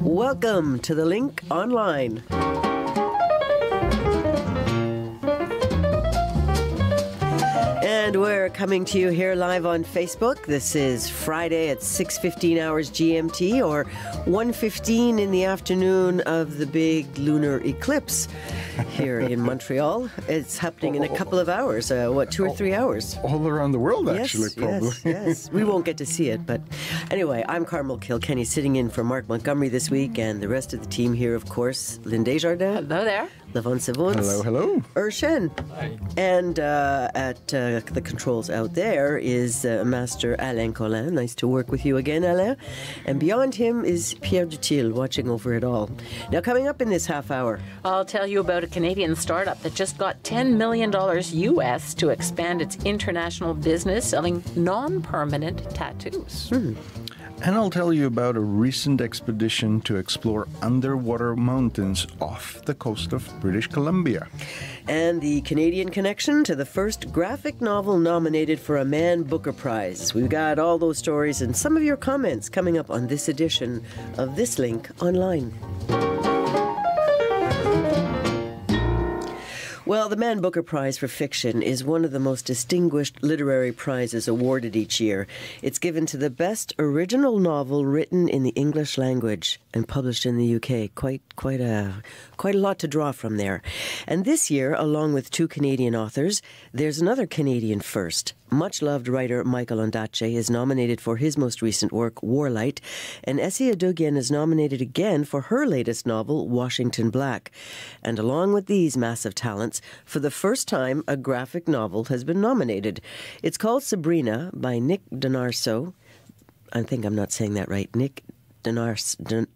Welcome to The Link Online. And we're coming to you here live on Facebook. This is Friday at 6:15 hours GMT, or 1:15 in the afternoon of the big lunar eclipse here in Montreal. It's happening in a couple of hours, 2 or 3 hours? All around the world, actually, probably. Yes. We won't get to see it, but anyway, I'm Carmel Kilkenny, sitting in for Mark Montgomery this week, and the rest of the team here, of course, Lynn Desjardins. Hello there. Levon Savons. Hello. Urshen. Hi. And at the controls out there is Master Alain Collin. Nice to work with you again, Alain. And beyond him is Pierre Dutil, watching over it all. Now, coming up in this half hour, I'll tell you about a Canadian startup that just got $10 million US to expand its international business selling non-permanent tattoos. And I'll tell you about a recent expedition to explore underwater mountains off the coast of British Columbia. and the Canadian connection to the first graphic novel nominated for a Man Booker Prize. We've got all those stories and some of your comments coming up on this edition of This Link Online. Well, the Man Booker Prize for Fiction is one of the most distinguished literary prizes awarded each year. It's given to the best original novel written in the English language and published in the UK. Quite a lot to draw from there. And this year, along with two Canadian authors, there's another Canadian first. Much-loved writer Michael Ondaatje is nominated for his most recent work, Warlight, and Essie Adugian is nominated again for her latest novel, Washington Black. And along with these massive talents, for the first time, a graphic novel has been nominated. It's called Sabrina by Nick Donarso. I think I'm not saying that right. Nick Donarso.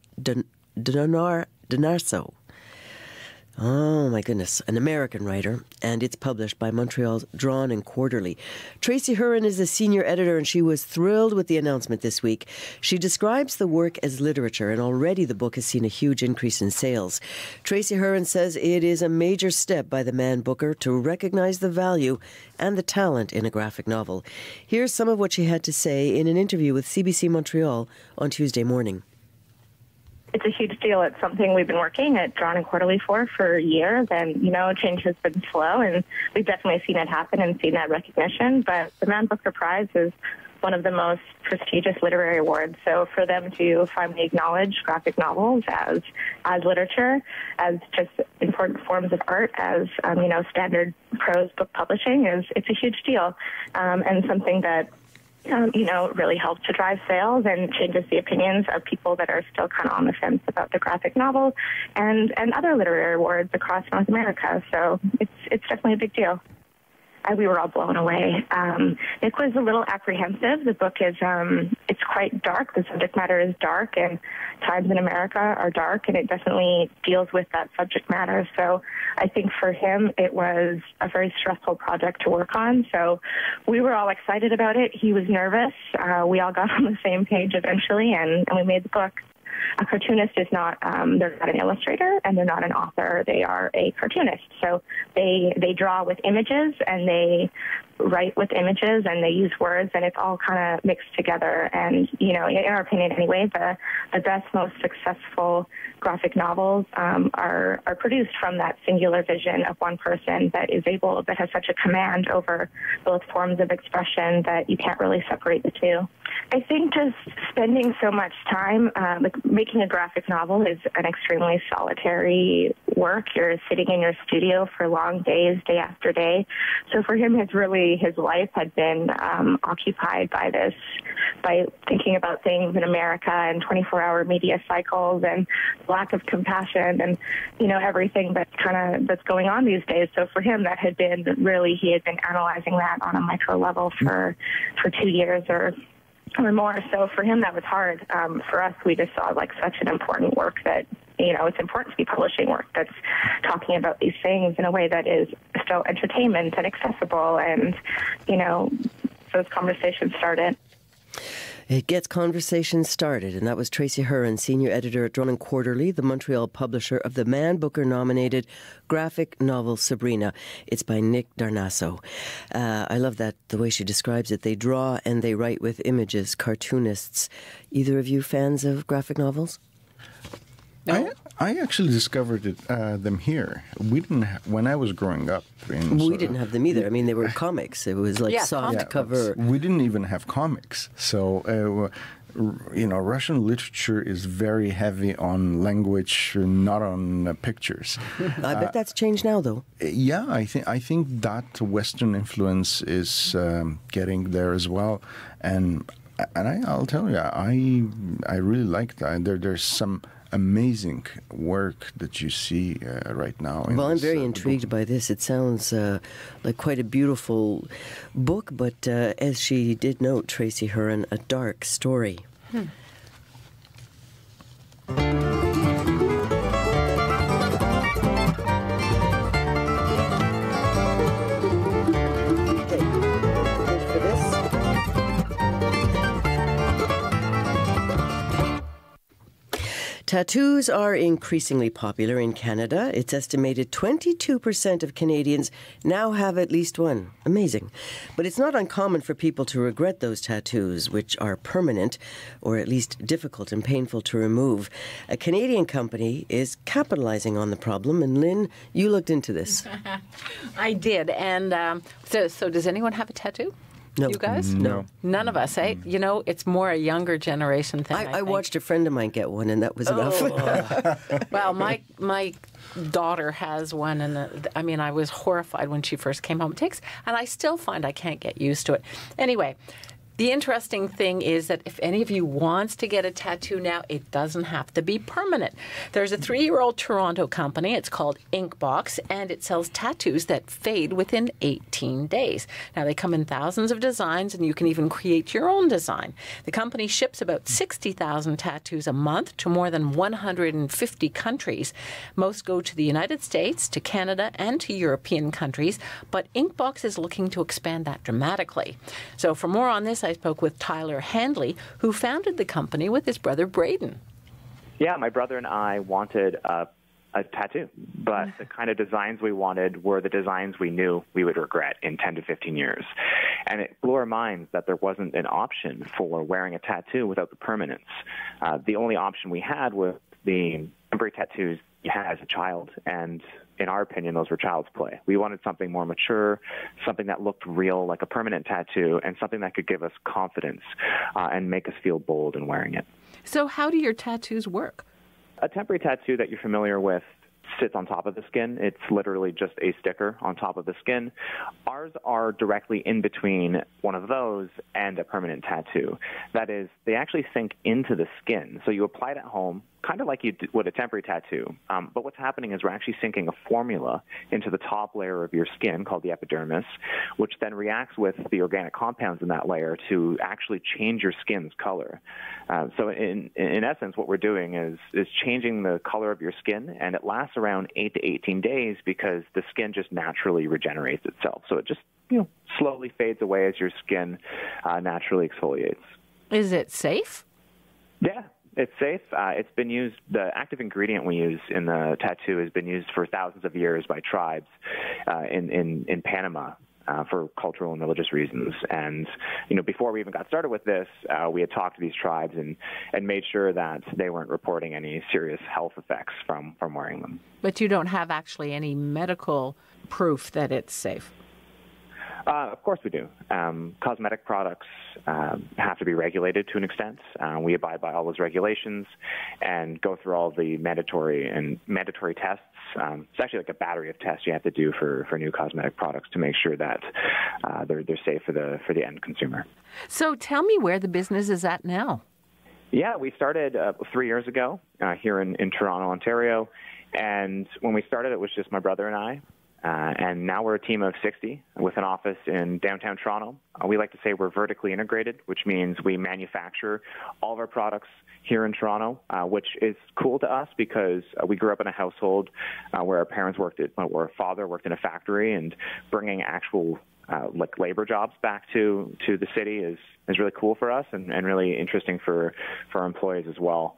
Oh, my goodness. An American writer, and it's published by Montreal's Drawn and Quarterly. Tracy Huron is the senior editor, and she was thrilled with the announcement this week. She describes the work as literature, and already the book has seen a huge increase in sales. Tracy Huron says it is a major step by the Man Booker to recognize the value and the talent in a graphic novel. Here's some of what she had to say in an interview with CBC Montreal on Tuesday morning. It's a huge deal. It's something we've been working at Drawn and Quarterly for years, and, change has been slow, and we've definitely seen it happen and seen that recognition. But the Man Booker Prize is one of the most prestigious literary awards. So for them to finally acknowledge graphic novels as literature, as just important forms of art, as, standard prose book publishing, it's a huge deal, and something that really helps to drive sales and changes the opinions of people that are still kind of on the fence about the graphic novel and other literary awards across North America. So it's definitely a big deal. We were all blown away. Nick was a little apprehensive. The book is, it's quite dark. The subject matter is dark, and times in America are dark, and it definitely deals with that subject matter. So I think for him, it was a very stressful project to work on. So we were all excited about it. He was nervous. We all got on the same page eventually, and we made the book. A cartoonist is not, they're not an illustrator, and they're not an author. They are a cartoonist. So they draw with images, and they write with images, and they use words, and it's all kind of mixed together. And, in our opinion anyway, the best, most successful graphic novels are produced from that singular vision of one person that has such a command over both forms of expression that you can't really separate the two. I think just spending so much time, making a graphic novel is an extremely solitary work. You're sitting in your studio for long days, day after day. So for him, his life had been occupied by thinking about things in America and 24-hour media cycles and lack of compassion and, everything that's going on these days. So for him, that had been he had been analyzing that on a micro level for 2 years or more. So for him, that was hard. For us, we just saw such an important work that, it's important to be publishing work that's talking about these things in a way that is still entertainment and accessible. And, those conversations started. It gets conversations started, and that was Tracy Huron, senior editor at Drawn and Quarterly, the Montreal publisher of the Man Booker-nominated graphic novel Sabrina. It's by Nick Donarso. I love that, the way she describes it. They draw and they write with images, cartoonists. Either of you fans of graphic novels? I actually discovered them here. We didn't when I was growing up. We didn't have them either. I mean, they were comics. It was like soft cover. We didn't even have comics. So, Russian literature is very heavy on language, not on pictures. I bet that's changed now, though. Yeah, I think that Western influence is getting there as well, and I'll tell you, I really like that. There's some amazing work that you see right now. Well, I'm very intrigued by this. It sounds like quite a beautiful book, but as she did note, Tracy Heron, a dark story. Tattoos are increasingly popular in Canada. It's estimated 22% of Canadians now have at least one. Amazing. But it's not uncommon for people to regret those tattoos, which are permanent, or at least difficult and painful to remove. A Canadian company is capitalizing on the problem, and Lynn, you looked into this. I did, and so does anyone have a tattoo? No. You guys? No. None of us, eh? You know, it's more a younger generation thing. I watched a friend of mine get one, and that was enough. Well, my daughter has one, and I was horrified when she first came home. And I still find I can't get used to it. Anyway, the interesting thing is that if any of you wants to get a tattoo now, it doesn't have to be permanent. There's a 3-year-old Toronto company. It's called Inkbox, and it sells tattoos that fade within 18 days. Now, they come in thousands of designs, and you can even create your own design. The company ships about 60,000 tattoos a month to more than 150 countries. Most go to the United States, to Canada, and to European countries, but Inkbox is looking to expand that dramatically. So for more on this, I spoke with Tyler Rangeley, who founded the company with his brother Braden. Yeah, my brother and I wanted a tattoo, but the kind of designs we wanted were the designs we knew we would regret in 10 to 15 years. And it blew our minds that there wasn't an option for wearing a tattoo without the permanence. The only option we had was the temporary tattoos you had as a child, and in our opinion, those were child's play. We wanted something more mature, something that looked real, like a permanent tattoo, and something that could give us confidence and make us feel bold in wearing it. So how do your tattoos work? A temporary tattoo that you're familiar with sits on top of the skin. It's literally just a sticker on top of the skin. Ours are directly in between one of those and a permanent tattoo. That is, they actually sink into the skin. So you apply it at home, kind of like you would a temporary tattoo. But what's happening is we're actually sinking a formula into the top layer of your skin called the epidermis, which then reacts with the organic compounds in that layer to actually change your skin's color. So in essence, what we're doing is changing the color of your skin, and it lasts around 8 to 18 days because the skin just naturally regenerates itself. So it just slowly fades away as your skin naturally exfoliates. Is it safe? Yeah. It's safe. It's been used, the active ingredient we use in the tattoo has been used for thousands of years by tribes in Panama for cultural and religious reasons. And, before we even got started with this, we had talked to these tribes and made sure that they weren't reporting any serious health effects from wearing them. But you don't have actually any medical proof that it's safe? Of course we do. Cosmetic products have to be regulated to an extent. We abide by all those regulations and go through all the mandatory tests. It's actually like a battery of tests you have to do for new cosmetic products to make sure that they're safe for the end consumer. So tell me where the business is at now. Yeah, we started 3 years ago here in Toronto, Ontario. And when we started, it was just my brother and I. And now we're a team of 60 with an office in downtown Toronto. We like to say we're vertically integrated, which means we manufacture all of our products here in Toronto, which is cool to us because we grew up in a household where our parents worked or our father worked in a factory, and bringing actual labor jobs back to the city is really cool for us and really interesting for our employees as well.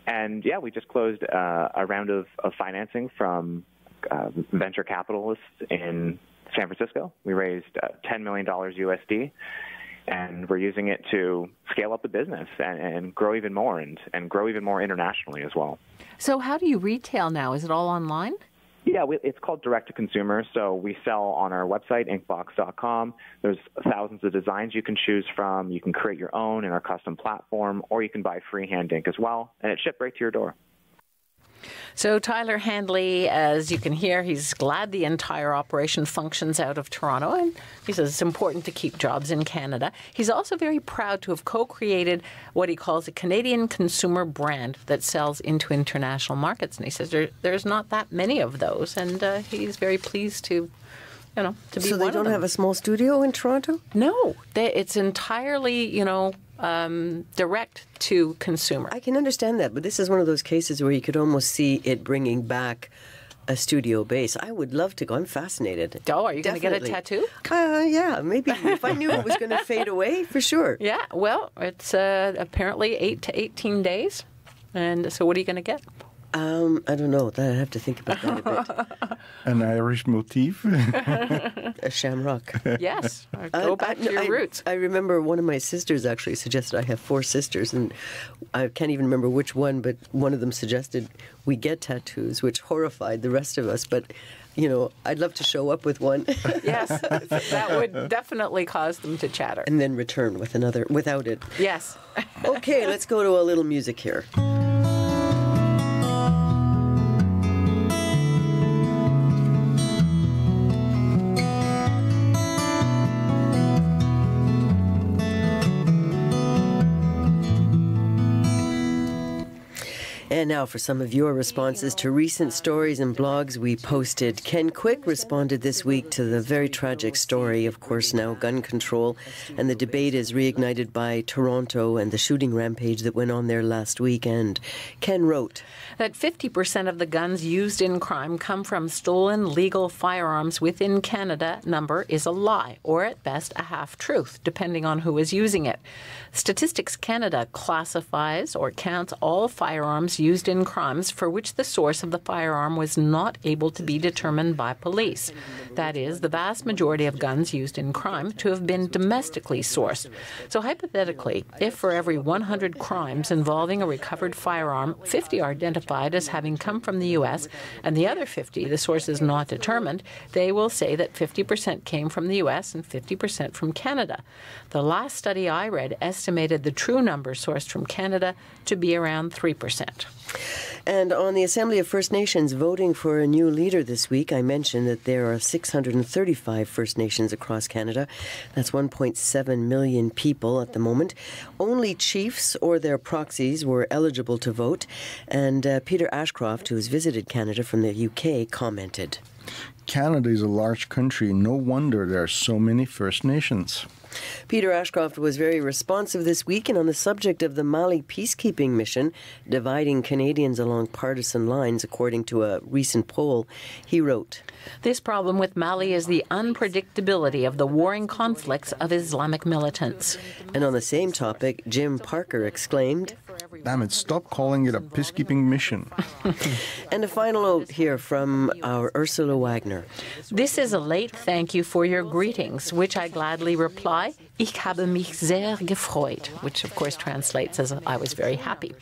And yeah, we just closed a round of financing from venture capitalists in San Francisco. We raised $10 million USD, And we're using it to scale up the business and grow even more and grow even more internationally as well. So how do you retail now? Is it all online? Yeah, it's called direct-to-consumer. So we sell on our website, inkbox.com. There's thousands of designs you can choose from. You can create your own in our custom platform, or you can buy freehand ink as well, and it's shipped right to your door. So Tyler Rangeley, as you can hear, he's glad the entire operation functions out of Toronto, and he says it's important to keep jobs in Canada. He's also very proud to have co-created what he calls a Canadian consumer brand that sells into international markets, and he says there's not that many of those, and he's very pleased to be one of them. So they don't have a small studio in Toronto? No, it's entirely, direct to consumer. I can understand that, but this is one of those cases where you could almost see it bringing back a studio base. I would love to go. I'm fascinated. Oh, are you going to get a tattoo? Yeah, maybe if I knew it was going to fade away, for sure. Yeah, well, it's apparently 8 to 18 days. And so what are you going to get? I don't know. I have to think about that a bit. An Irish motif? A shamrock. Yes. Go back to your roots. I remember one of my sisters actually suggested, I have 4 sisters, and I can't even remember which one, but one of them suggested we get tattoos, which horrified the rest of us. But, I'd love to show up with one. Yes, that would definitely cause them to chatter. And then return with another without it. Yes. Okay, let's go to a little music here. And now for some of your responses to recent stories and blogs we posted. Ken Quick responded this week to the very tragic story, of course, now gun control. And the debate is reignited by Toronto and the shooting rampage that went on there last weekend. Ken wrote that 50% of the guns used in crime come from stolen legal firearms within Canada number is a lie, or at best a half-truth, depending on who is using it. Statistics Canada classifies or counts all firearms used in crimes for which the source of the firearm was not able to be determined by police. That is, the vast majority of guns used in crime to have been domestically sourced. So hypothetically, if for every 100 crimes involving a recovered firearm, 50 are identified as having come from the U.S., and the other 50, the source is not determined, they will say that 50% came from the U.S. and 50% from Canada. The last study I read estimated the true number sourced from Canada to be around 3%. And on the Assembly of First Nations voting for a new leader this week, I mentioned that there are 635 First Nations across Canada. That's 1.7 million people at the moment. Only chiefs or their proxies were eligible to vote. And Peter Ashcroft, who has visited Canada from the UK, commented. Canada is a large country. No wonder there are so many First Nations. Peter Ashcroft was very responsive this week, and on the subject of the Mali peacekeeping mission dividing Canadians along partisan lines, according to a recent poll, he wrote, "This problem with Mali is the unpredictability of the warring conflicts of Islamic militants." And on the same topic, Jim Parker exclaimed, "Damn it, stop calling it a peacekeeping mission." And a final note here from our Ursula Wagner. "This is a late thank you for your greetings, which I gladly reply, ich habe mich sehr gefreut," which of course translates as I was very happy.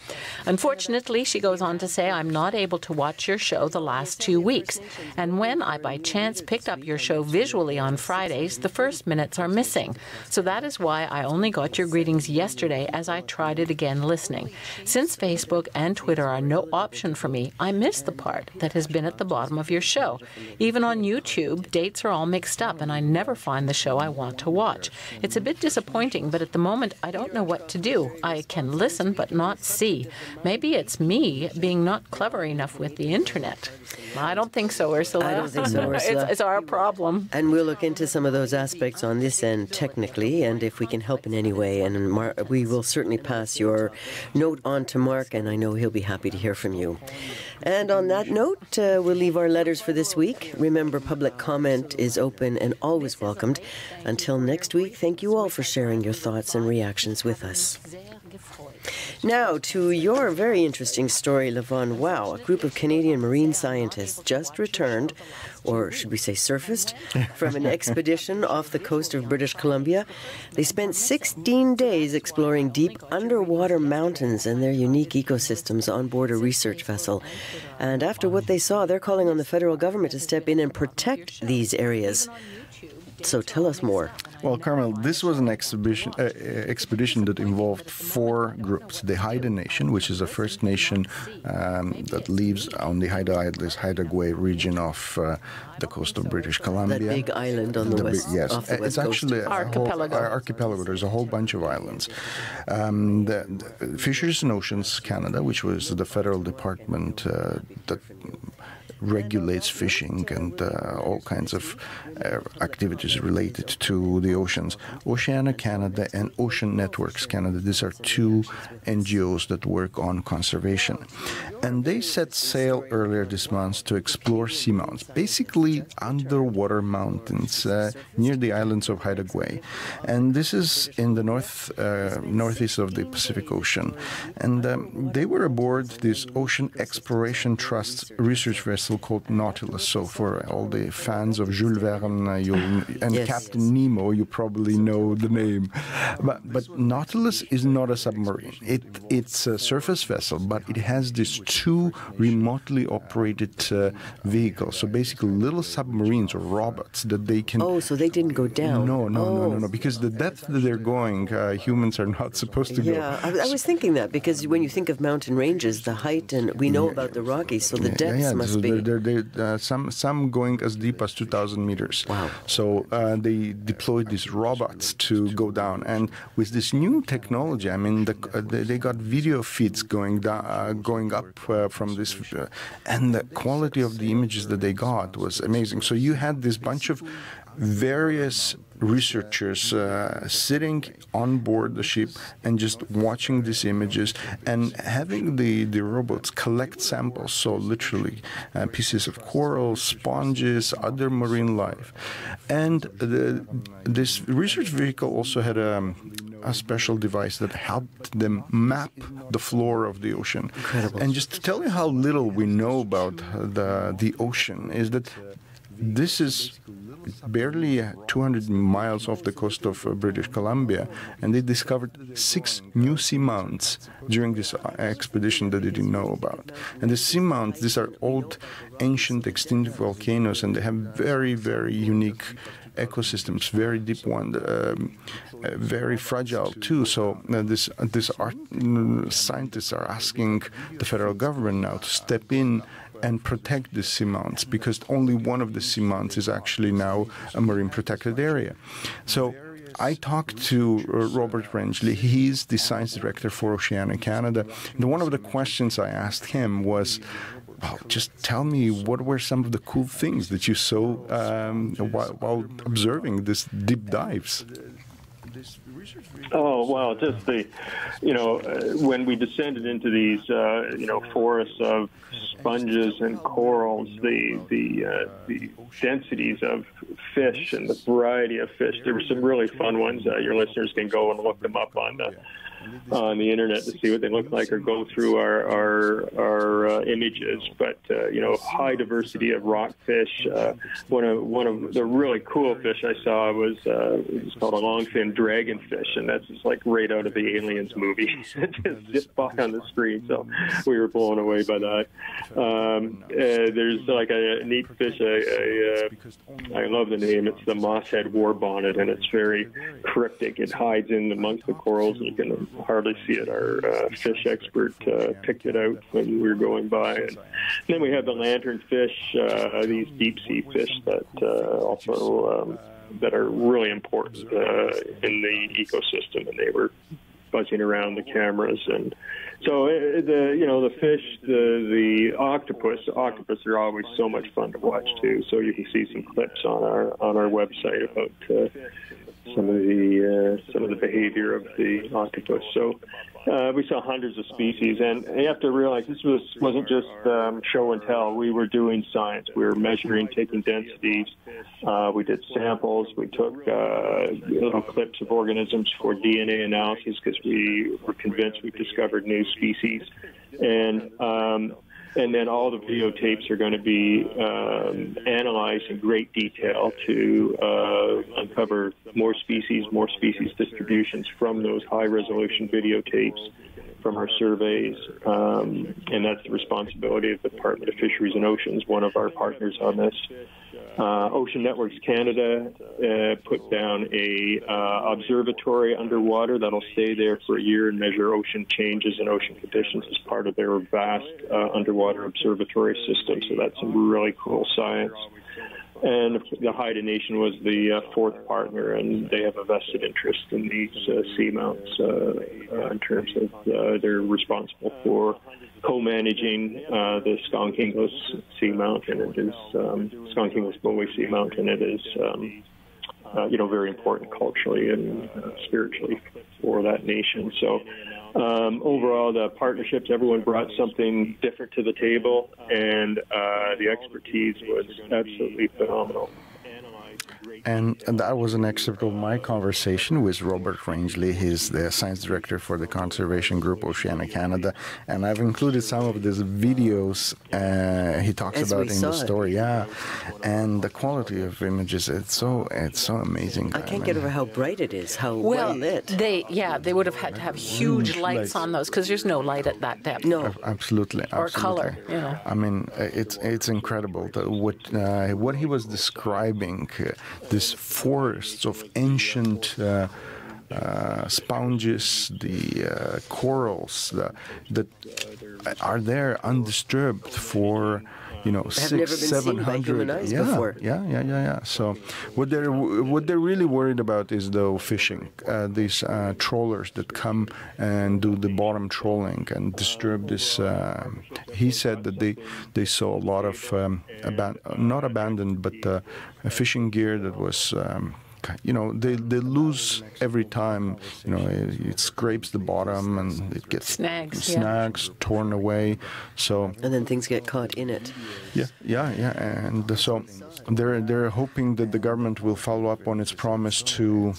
"Unfortunately," she goes on to say, "I'm not able to watch your show the last 2 weeks. And when I by chance picked up your show visually on Fridays, the first minutes are missing. So that is why I only got your greetings yesterday as I tried it again listening. Since Facebook and Twitter are no option for me, I missed the part that has been at the bottom of your show. Even on YouTube, dates are all mixed up and I never find the show I want to watch. It's a bit disappointing, but at the moment I don't know what to do. I can listen but not see. Maybe it's me being not clever enough with the internet." I don't think so, Ursula. I don't think so, Ursula. It's our problem. And we'll look into some of those aspects on this end technically, and if we can help in any way. And we will certainly pass your note on to Mark, and I know he'll be happy to hear from you. And on that note, we'll leave our letters for this week. Remember, public comment is open and always welcomed. Until next week, thank you all for sharing your thoughts and reactions with us. Now, to your very interesting story, Levon. Wow, a group of Canadian marine scientists just returned, or should we say surfaced, from an expedition off the coast of British Columbia. They spent 16 days exploring deep underwater mountains and their unique ecosystems on board a research vessel. And after what they saw, they're calling on the federal government to step in and protect these areas. So tell us more. Well, Carmel, this was an expedition that involved 4 groups. The Haida Nation, which is a First Nation that lives on the Haida Gwaii region of the coast of British Columbia. That big island on the west, yes, off the west it's coast. actually Archipelago. archipelago. There's a whole bunch of islands. The Fisheries and Oceans Canada, which was the federal department that regulates fishing and all kinds of activities related to the oceans. Oceana Canada and Ocean Networks Canada, these are 2 NGOs that work on conservation. And they set sail earlier this month to explore seamounts, basically underwater mountains near the islands of Haida Gwaii. And this is in the northeast of the Pacific Ocean. And they were aboard this Ocean Exploration Trust research vessel called Nautilus. So for all the fans of Jules Verne and Yes. Captain Nemo, you probably know the name. But Nautilus is not a submarine. It's a surface vessel, but it has these 2 remotely operated vehicles. So basically little submarines or robots that they can... Oh, so they didn't go down. No. Because the depth that they're going, humans are not supposed to go. Yeah, I was thinking that because when you think of mountain ranges, the height, and we know about the Rockies, so the depths must so be... some going as deep as 2,000 meters. Wow. So they deployed these robots to go down. And with this new technology, I mean, they got video feeds going up from this, and the quality of the images that they got was amazing. So you had this bunch of various researchers sitting on board the ship and just watching these images and having the robots collect samples, so literally pieces of coral, sponges, other marine life. And this research vehicle also had a special device that helped them map the floor of the ocean. Incredible. And just to tell you how little we know about the ocean is that this is barely 200 miles off the coast of British Columbia, and they discovered 6 new seamounts during this expedition that they didn't know about. And the seamounts, these are old, ancient, extinct volcanoes, and they have very, very unique ecosystems, very deep one, very fragile too. So scientists are asking the federal government now to step in and protect the seamounts, because only one of the seamounts is actually now a marine protected area. So I talked to Robert Rangeley. He's the science director for Oceana Canada. And one of the questions I asked him was, well, just tell me, what were some of the cool things that you saw while observing these deep dives? Oh, well, just when we descended into these, forests of sponges and corals, the densities of fish and the variety of fish. There were some really fun ones. Your listeners can go and look them up on the internet to see what they look like, or go through our images. But high diversity of rockfish. One of the really cool fish I saw was it's called a longfin dragonfish, and that's just like right out of the Aliens movie. It just zipped by on the screen, so we were blown away by that. There's like a neat fish. I love the name. It's the mosshead warbonnet, and it's very cryptic. It hides in amongst the corals, and you can hardly see it. Our fish expert picked it out when we were going by. And then we have the lanternfish, these deep sea fish that also that are really important in the ecosystem, and they were buzzing around the cameras. And so the fish, the octopus are always so much fun to watch too. So you can see some clips on our website about some of the behavior of the octopus. So We saw hundreds of species, and you have to realize this wasn't just show and tell. We were doing science. We were measuring, taking densities. We did samples. We took little clips of organisms for DNA analysis because we were convinced we discovered new species. And then all the videotapes are going to be analyzed in great detail to uncover more species distributions from those high-resolution videotapes from our surveys. And that's the responsibility of the Department of Fisheries and Oceans, one of our partners on this. Ocean Networks Canada put down a observatory underwater that'll stay there for a year and measure ocean changes and ocean conditions as part of their vast underwater observatory system. So that's some really cool science. And the Haida Nation was the fourth partner, and they have a vested interest in these seamounts in terms of they're responsible for co-managing the Skunk-Inglis seamount, and it is Skunk-Inglis-Bowie seamount, and it is very important culturally and spiritually for that nation. So overall, the partnerships, everyone brought something different to the table, and the expertise was absolutely phenomenal. And that was an excerpt of my conversation with Robert Rangeley. He's the science director for the conservation group Oceania Canada, and I've included some of these videos he talks about in the story. Yeah, and the quality of images, it's so amazing. I can't get over how bright it is, how well lit. They would have had to have huge lights on those because there's no light at that depth. No, absolutely. Or color. I mean, it's incredible what he was describing. This forests of ancient sponges, the corals that are there undisturbed for 600-700 before. Yeah. So what they're really worried about is though fishing. These trawlers that come and do the bottom trawling and disturb this. He said that they saw a lot of not abandoned, but fishing gear that was. They lose every time. It scrapes the bottom and it gets snags, torn away. So and then things get caught in it. Yeah. And so they're hoping that the government will follow up on its promise to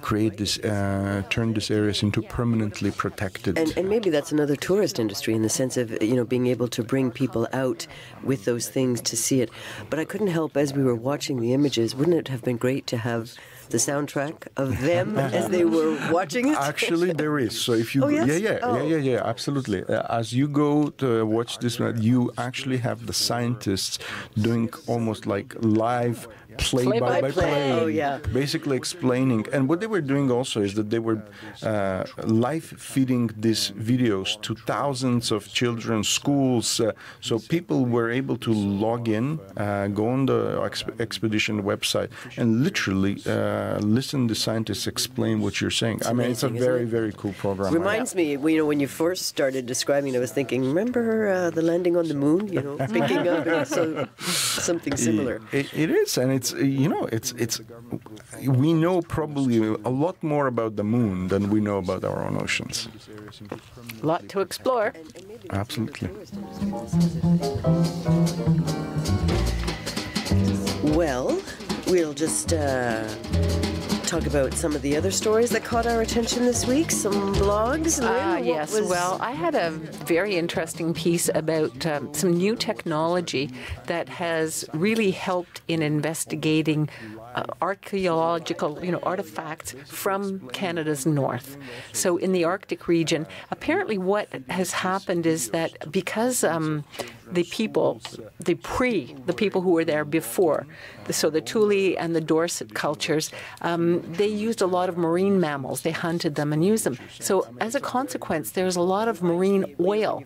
create this, turn these areas into permanently protected. And maybe that's another tourist industry in the sense of, being able to bring people out with those things to see it. But I couldn't help, as we were watching the images, wouldn't it have been great to have the soundtrack of them as they were watching it? Actually, there is. So if you yeah, absolutely. As you go to watch this, you actually have the scientists doing almost like live play-by-play, basically explaining. And what they were doing also is that they were live feeding these videos to thousands of children, schools. So people were able to log in, go on the expedition website, and literally listen to scientists explain what you're saying. It's amazing, it's a very, very cool program. Reminds me, when you first started describing, I was thinking, remember the landing on the moon? Picking up something similar. It is, and it's we know probably a lot more about the moon than we know about our own oceans. A lot to explore. Absolutely. Well, we'll just talk about some of the other stories that caught our attention this week, some blogs. Yes, well, I had a very interesting piece about some new technology that has really helped in investigating archaeological, artifacts from Canada's north. So in the Arctic region, apparently what has happened is that because the people who were there before, so the Thule and the Dorset cultures, they used a lot of marine mammals. They hunted them and used them. So as a consequence, there's a lot of marine oil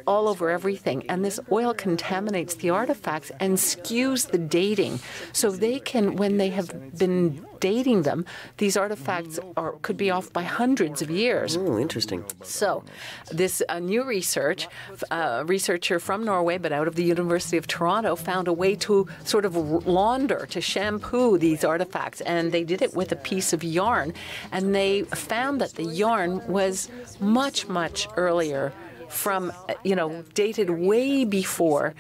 all over everything. And this oil contaminates the artifacts and skews the dating. So they can, when they have been dating them, these artifacts could be off by hundreds of years. Oh, interesting. So this new researcher from Norway, but out of the University of Toronto, found a way to sort of launder, to shampoo these artifacts. And they did it with a piece of yarn. And they found that the yarn was much, much earlier from, dated way before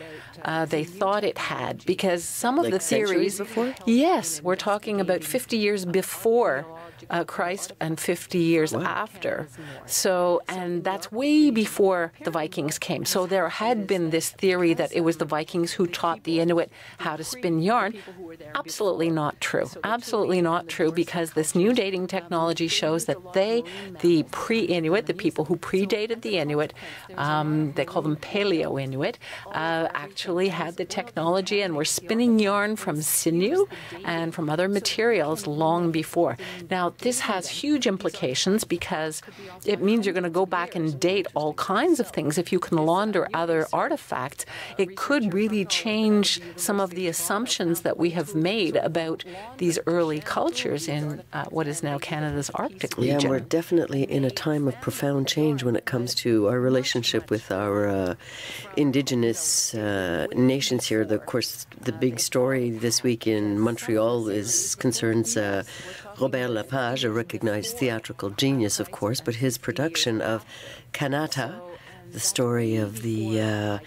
they thought it had, because some of Like the theories before? Yes, we're talking about 50 years before Christ and 50 years after. So, and that's way before the Vikings came. So there had been this theory that it was the Vikings who taught the Inuit how to spin yarn. Absolutely not true. Absolutely not true, because this new dating technology shows that the pre-Inuit, the people who predated the Inuit, they call them Paleo-Inuit, actually had the technology and were spinning yarn from sinew and from other materials long before. Now, this has huge implications, because it means you're going to go back and date all kinds of things. If you can launder other artifacts, it could really change some of the assumptions that we have made about these early cultures in what is now Canada's Arctic region. Yeah, we're definitely in a time of profound change when it comes to our relationship with our Indigenous nations here. Of course, the big story this week in Montreal concerns Robert Lepage, a recognized theatrical genius, of course, but his production of Kanata, the story of the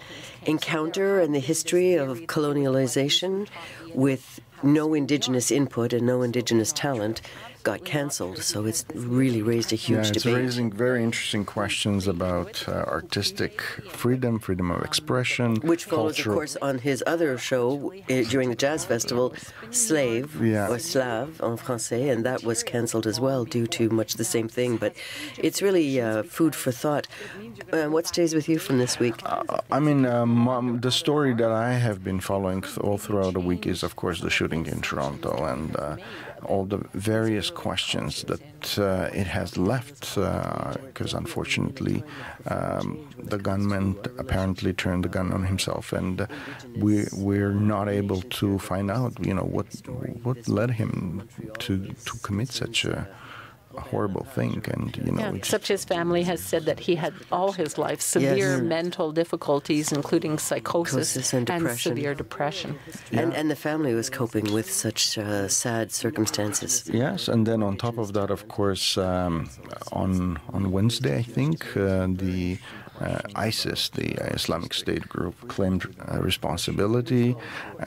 encounter and the history of colonialization with no Indigenous input and no Indigenous talent, got cancelled. So it's really raised a huge debate. It's raising very interesting questions about artistic freedom of expression, which follows, of course, on his other show during the Jazz Festival, Slave, or Slave en français, and that was cancelled as well due to much the same thing. But it's really food for thought. What stays with you from this week? The story that I have been following all throughout the week is, of course, the shooting in Toronto and all the various questions that it has left, because unfortunately the gunman apparently turned the gun on himself, and we're not able to find out, what led him to commit such a horrible thing. And except his family has said that he had all his life severe mental difficulties, including psychosis and severe depression. And the family was coping with such sad circumstances. Yes, and then on top of that, of course, on Wednesday, I think, the ISIS, the Islamic State group, claimed responsibility,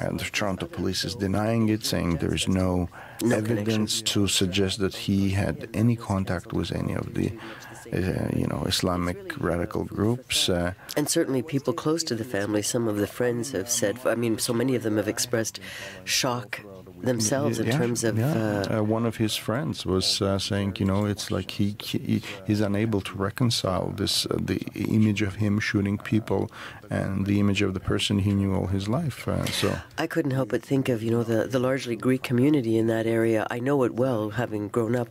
and the Toronto police is denying it, saying there is no evidence to suggest that he had any contact with any of the Islamic radical groups. And certainly people close to the family, some of the friends have said, so many of them have expressed shock themselves in terms of... one of his friends was saying, it's like he's unable to reconcile the image of him shooting people and the image of the person he knew all his life. I couldn't help but think of, the largely Greek community in that area. I know it well, having grown up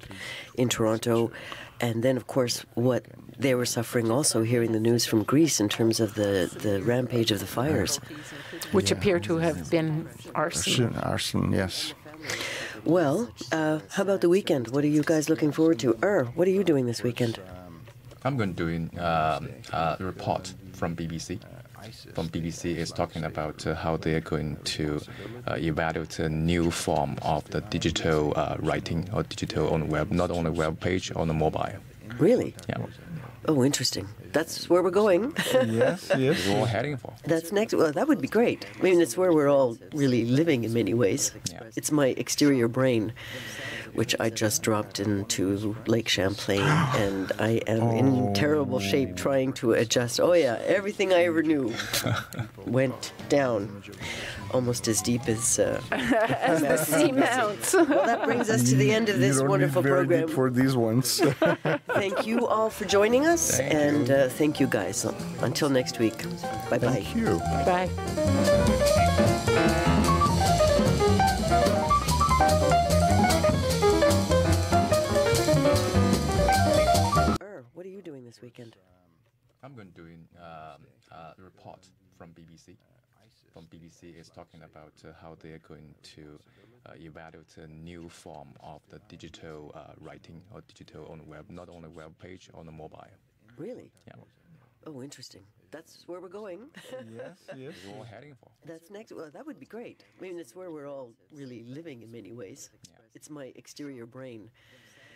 in Toronto. And then, of course, what they were suffering also, hearing the news from Greece in terms of the rampage of the fires. Which appear to have been arson. Arson, yes. Well, how about the weekend? What are you guys looking forward to? What are you doing this weekend? I'm going to do a report from BBC. From BBC is talking about how they are going to evaluate a new form of the digital writing or digital on the web, not on the web page, on the mobile. Really? Yeah. Oh, interesting. That's where we're going. Yes. We're all heading for. That's next. Well, that would be great. It's where we're all really living in many ways. Yeah. It's my exterior brain, which I just dropped into Lake Champlain, and I am in terrible shape trying to adjust. Oh yeah, everything I ever knew went down almost as deep as the sea mounts. Well, that brings us to the end of this wonderful program. Deep for these ones. Thank you all for joining us, and thank you guys. Until next week. Bye-bye. Thank you. Bye. What are you doing this weekend? I'm going to do a report from BBC. From BBC is talking about how they are going to evaluate a new form of the digital writing or digital on the web, not on the web page, on the mobile. Really? Yeah. Oh, interesting. That's where we're going. Yes, yes. We're all heading for. That's next. Well, that would be great. I mean, it's where we're all really living in many ways. Yeah. It's my exterior brain.